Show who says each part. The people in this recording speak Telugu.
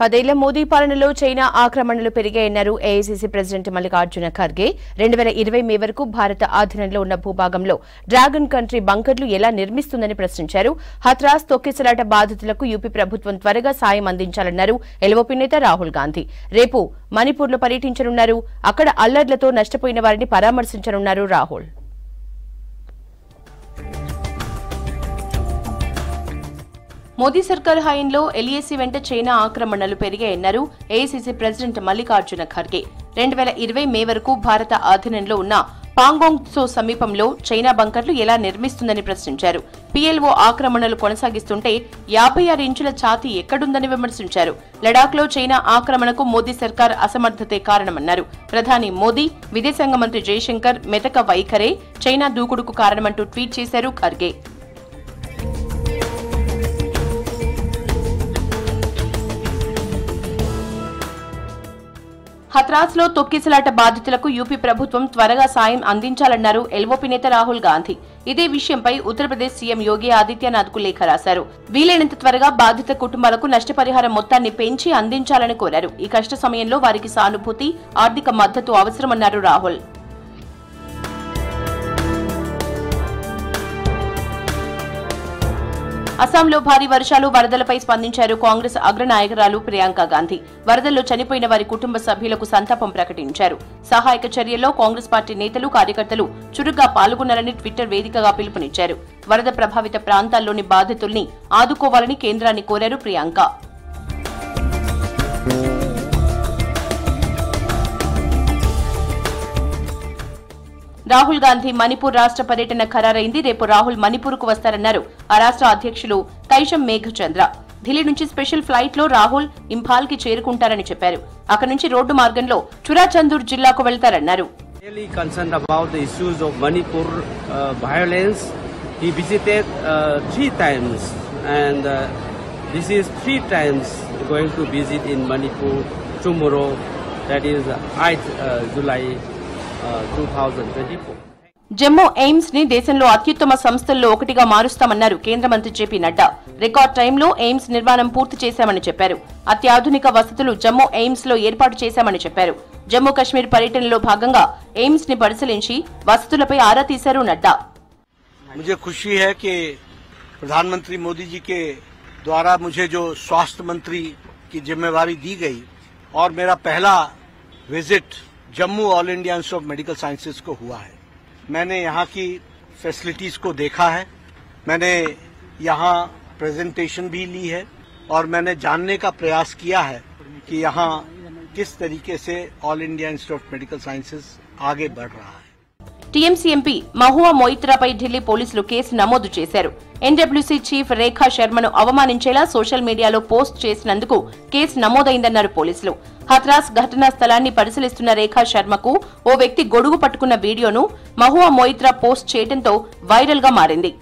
Speaker 1: 10 ఏళ్ల మోదీ పాలనలో చైనా ఆక్రమణలు పెరిగాయన్నారు ఏఐసీసీ ప్రెసిడెంట్ మల్లికార్జున ఖర్గే. 2020 మే వరకు భారత ఆధీనంలో ఉన్న భూభాగంలో డ్రాగన్ కంట్రీ బంకర్లు ఎలా నిర్మిస్తుందని ప్రశ్నించారు. హత్రాస్ తొక్కిసలాట బాధితులకు యూపీ ప్రభుత్వం త్వరగా సాయం అందించాలన్నారు ఎల్ఓపీ నేత రాహుల్ గాంధీ. రేపు మణిపూర్లో పర్యటించనున్నారు. అక్కడ అల్లర్లతో నష్టపోయిన వారిని పరామర్శించనున్నారు రాహుల్. మోదీ సర్కార్ హయాంలో ఎల్ఏసీ వెంట చైనా ఆక్రమణలు పెరిగాయన్నారు ఏఐసీసీ ప్రెసిడెంట్ మల్లికార్జున ఖర్గే. 2020 మే వరకు భారత ఆధీనంలో ఉన్న పాంగోంగ్ త్సో సమీపంలో చైనా బంకర్లు ఎలా నిర్మిస్తుందని ప్రశ్నించారు. పీఎల్ఓ ఆక్రమణలు కొనసాగిస్తుంటే 56 ఇంచుల ఛాతీ ఎక్కడుందని విమర్శించారు. లడాఖ్లో చైనా ఆక్రమణకు మోదీ సర్కార్ అసమర్థతే కారణమన్నారు. ప్రధాని మోదీ, విదేశాంగ మంత్రి జయశంకర్ మెతక వైఖరే చైనా దూకుడుకు కారణమంటూ ట్వీట్ చేశారు ఖర్గే. హత్రాస్లో తొక్కిసలాట బాధితులకు యూపీ ప్రభుత్వం త్వరగా సాయం అందించాలన్నారు ఎల్ఓపీ నేత రాహుల్ గాంధీ. ఇదే విషయంపై ఉత్తరప్రదేశ్ సీఎం యోగి ఆదిత్యనాథ్కు లేఖ రాశారు. వీలైనంత త్వరగా బాధిత కుటుంబాలకు నష్టపరిహారం మొత్తాన్ని పెంచి అందించాలని కోరారు. ఈ కష్ట సమయంలో వారికి సానుభూతి, ఆర్థిక మద్దతు అవసరమన్నారు రాహుల్. అస్సాంలో భారీ వర్షాలు, వరదలపై స్పందించారు కాంగ్రెస్ అగ్రనాయకురాలు ప్రియాంక గాంధీ. వరదల్లో చనిపోయిన వారి కుటుంబ సభ్యులకు సంతాపం ప్రకటించారు. సహాయక చర్యల్లో కాంగ్రెస్ పార్టీ నేతలు, కార్యకర్తలు చురుగ్గా పాల్గొనాలని ట్విట్టర్ వేదికగా పిలుపునిచ్చారు. వరద ప్రభావిత ప్రాంతాల్లోని బాధితుల్ని ఆదుకోవాలని కేంద్రాన్ని కోరారు ప్రియాంక. రాహుల్ గాంధీ మణిపూర్ రాష్ట్ర పర్యటన ఖరారైంది. రేపు రాహుల్ మణిపూర్కు వస్తారన్నారు ఆ రాష్ట్ర అధ్యక్షులు కైషం మేఘచంద్ర. ఢిల్లీ నుంచి స్పెషల్ ఫ్లైట్ లో రాహుల్ ఇంఫాల్ కి చేరుకుంటారని చెప్పారు. అక్కడి నుంచి రోడ్డు మార్గంలో చురాచందూర్ జిల్లాకు వెళ్తారన్నారు. జమ్మూ ఎయిమ్స్ ని దేశంలో అత్యుత్తమ సంస్థల్లో ఒకటిగా మారుస్తామన్నారు కేంద్ర మంత్రి జేపీ నడ్డా. రికార్డ్ టైంలో ఎయిమ్స్ నిర్మాణం పూర్తి చేశామని చెప్పారు. అత్యాధునిక వసతులు జమ్మూ ఎయిమ్స్ లో ఏర్పాటు చేశామని చెప్పారు. జమ్మూ కశ్మీర్ పర్యటనలో భాగంగా ఎయిమ్స్ ని పరిశీలించి వసతులపై ఆరా తీశారు నడ్డా.
Speaker 2: मुझे खुशी है कि प्रधानमंत्री मोदी जी के द्वारा मुझे जो स्वास्थ्य मंत्री की जिम्मेवारी दी गई और मेरा पहला visit Jammu all India institute of medical sciences को हुआ है। मैंने यहाँ की फैसिलिटीज को देखा है, मैंने यहाँ प्रेजेंटेशन भी ली है और मैंने जानने का प्रयास किया है कि यहाँ किस तरीके से all India institute of medical sciences आगे बढ़ रहा है।
Speaker 1: టీఎంసీ ఎంపీ మహువా మొయిత్రాపై ఢిల్లీ పోలీసులు కేసు నమోదు చేశారు. ఎన్డబ్ల్యూసీ చీఫ్ రేఖా శర్మను అవమానించేలా సోషల్ మీడియాలో పోస్ట్ చేసినందుకు కేసు నమోదైందన్నారు పోలీసులు. హత్రాస్ ఘటనా స్థలాన్ని పరిశీలిస్తున్న రేఖా శర్మకు ఓ వ్యక్తి గొడుగు పట్టుకున్న వీడియోను మహువా మొయిత్రా పోస్ట్ చేయడంతో వైరల్ గా మారింది.